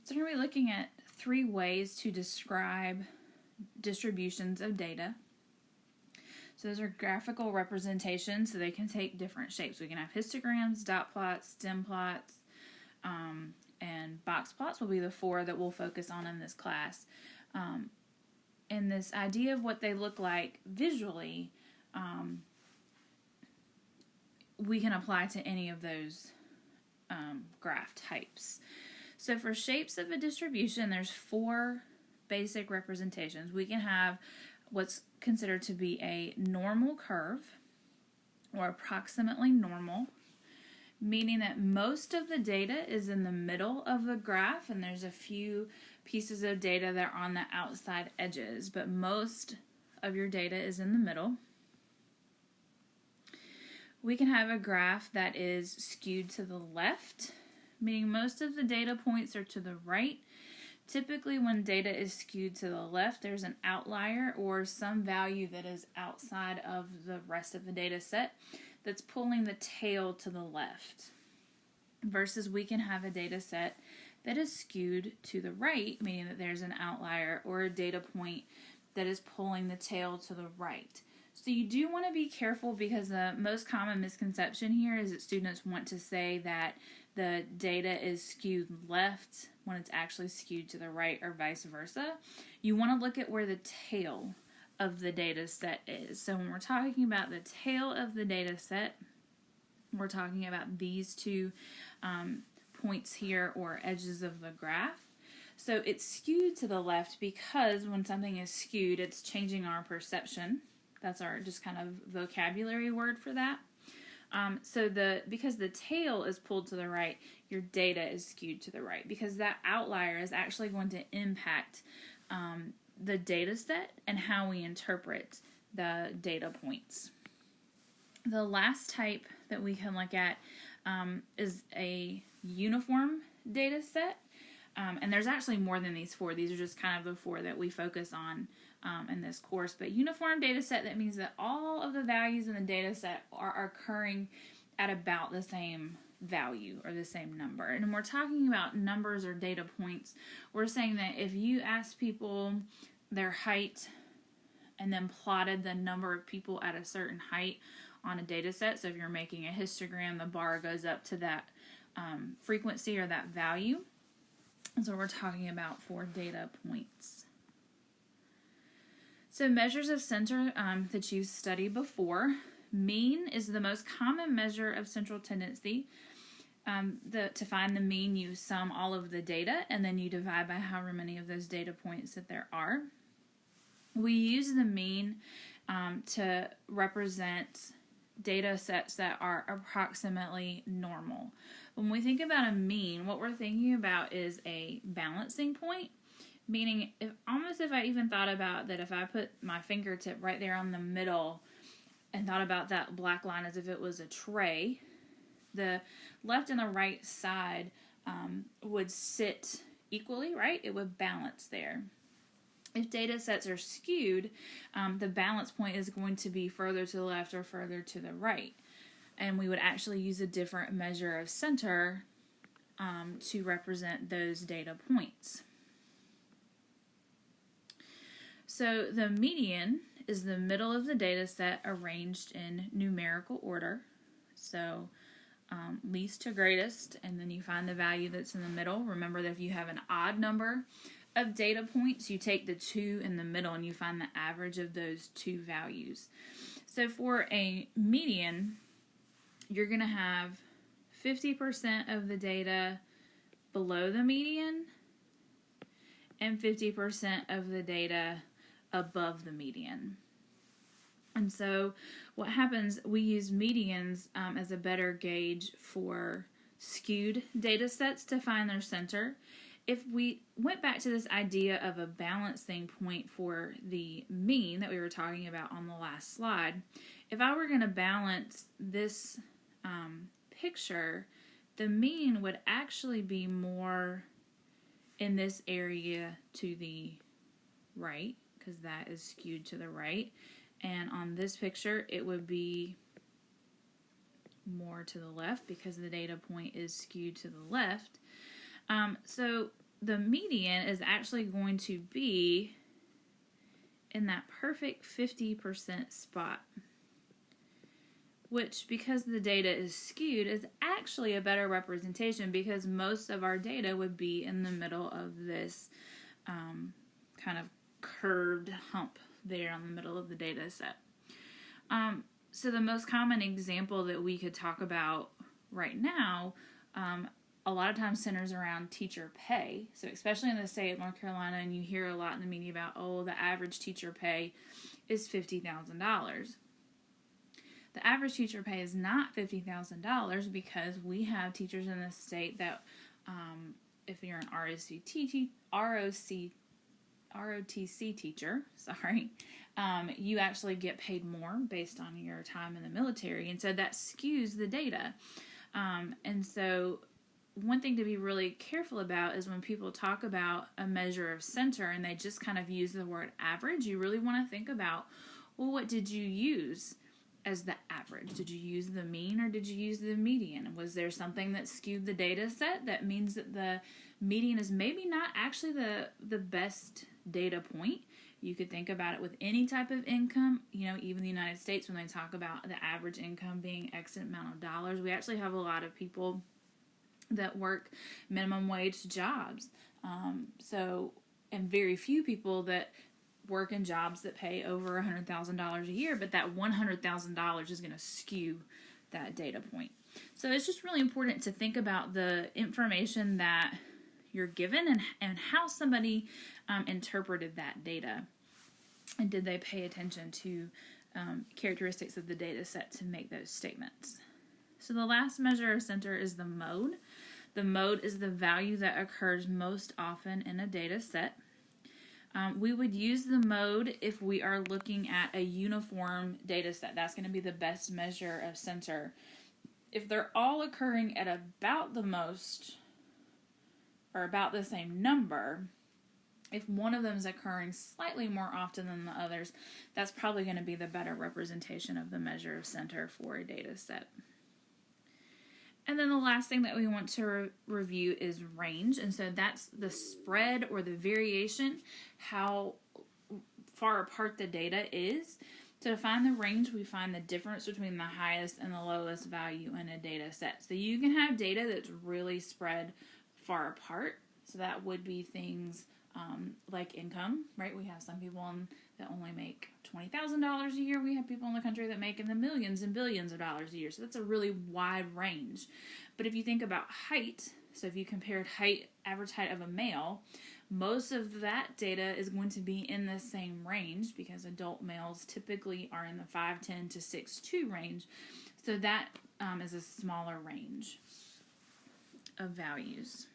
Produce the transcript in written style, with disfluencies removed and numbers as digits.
So we're going to be looking at 3 ways to describe distributions of data. So those are graphical representations, so they can take different shapes. We can have histograms, dot plots, stem plots, and box plots will be the 4 that we'll focus on in this class. And this idea of what they look like visually, we can apply to any of those graph types. So for shapes of a distribution, there's 4 basic representations. We can have what's considered to be a normal curve, or approximately normal, meaning that most of the data is in the middle of the graph, and there's a few pieces of data that are on the outside edges, but most of your data is in the middle. We can have a graph that is skewed to the left, meaning most of the data points are to the right. Typically, when data is skewed to the left, there's an outlier or some value that is outside of the rest of the data set that's pulling the tail to the left. Versus we can have a data set that is skewed to the right, meaning that there's an outlier or a data point that is pulling the tail to the right. So you do want to be careful, because the most common misconception here is that students want to say that the data is skewed left when it's actually skewed to the right, or vice versa. You want to look at where the tail of the data set is. So when we're talking about the tail of the data set, we're talking about these 2 points here, or edges of the graph. So it's skewed to the left because when something is skewed, it's changing our perception. That's our just kind of vocabulary word for that. Because the tail is pulled to the right, your data is skewed to the right, because that outlier is actually going to impact the data set and how we interpret the data points. The last type that we can look at is a uniform data set. And there's actually more than these 4. These are just kind of the 4 that we focus on in this course. But uniform data set, that means that all of the values in the data set are occurring at about the same value or the same number. And when we're talking about numbers or data points, we're saying that if you ask people their height and then plotted the number of people at a certain height on a data set, so if you're making a histogram, the bar goes up to that frequency or that value. So we're talking about for data points. So measures of center that you've studied before. Mean is the most common measure of central tendency. To find the mean, you sum all of the data, and then you divide by however many of those data points that there are. We use the mean to represent data sets that are approximately normal. When we think about a mean, what we're thinking about is a balancing point, meaning if I even thought about that, if I put my fingertip right there on the middle and thought about that black line as if it was a tray, the left and the right side would sit equally, right? It would balance there. If data sets are skewed, the balance point is going to be further to the left or further to the right. And we would actually use a different measure of center to represent those data points. So the median is the middle of the data set arranged in numerical order. So least to greatest, and then you find the value that's in the middle. Remember that if you have an odd number of data points, you take the 2 in the middle and you find the average of those 2 values. So for a median, you're going to have 50% of the data below the median and 50% of the data above the median. And so what happens, we use medians as a better gauge for skewed data sets to find their center. If we went back to this idea of a balancing point for the mean that we were talking about on the last slide, if I were going to balance this picture, the mean would actually be more in this area to the right, because that is skewed to the right. And on this picture, it would be more to the left because the data point is skewed to the left. So the median is actually going to be in that perfect 50% spot, which, because the data is skewed, is actually a better representation, because most of our data would be in the middle of this kind of curved hump there on the middle of the data set. So the most common example that we could talk about right now, a lot of times centers around teacher pay. So especially in the state of North Carolina, and you hear a lot in the media about, oh, the average teacher pay is $50,000. The average teacher pay is not $50,000 because we have teachers in this state that, if you're an ROTC teacher, you actually get paid more based on your time in the military, and so that skews the data. And so one thing to be really careful about is when people talk about a measure of center and they just kind of use the word average, you really want to think about, well, what did you use as the average? Did you use the mean or did you use the median? Was there something that skewed the data set that means that the median is maybe not actually the best data point? You could think about it with any type of income. Even the United States, when they talk about the average income being X amount of dollars, we actually have a lot of people that work minimum wage jobs. And very few people that work in jobs that pay over $100,000 a year, but that $100,000 is going to skew that data point. So it's just really important to think about the information that you're given and how somebody interpreted that data. And did they pay attention to characteristics of the data set to make those statements? So the last measure of center is the mode. The mode is the value that occurs most often in a data set. We would use the mode if we are looking at a uniform data set. That's going to be the best measure of center. If they're all occurring at about the most or about the same number, if one of them is occurring slightly more often than the others, that's probably going to be the better representation of the measure of center for a data set. And then the last thing that we want to review is range. And so that's the spread or the variation, how far apart the data is. To find the range, we find the difference between the highest and the lowest value in a data set. So you can have data that's really spread far apart. So that would be things like income, right? We have some people that only make $20,000 a year. We have people in the country that make in the millions and billions of dollars a year. So that's a really wide range. But if you think about height, so if you compared average height of a male, most of that data is going to be in the same range because adult males typically are in the 5'10" to 6'2" range. So that is a smaller range of values.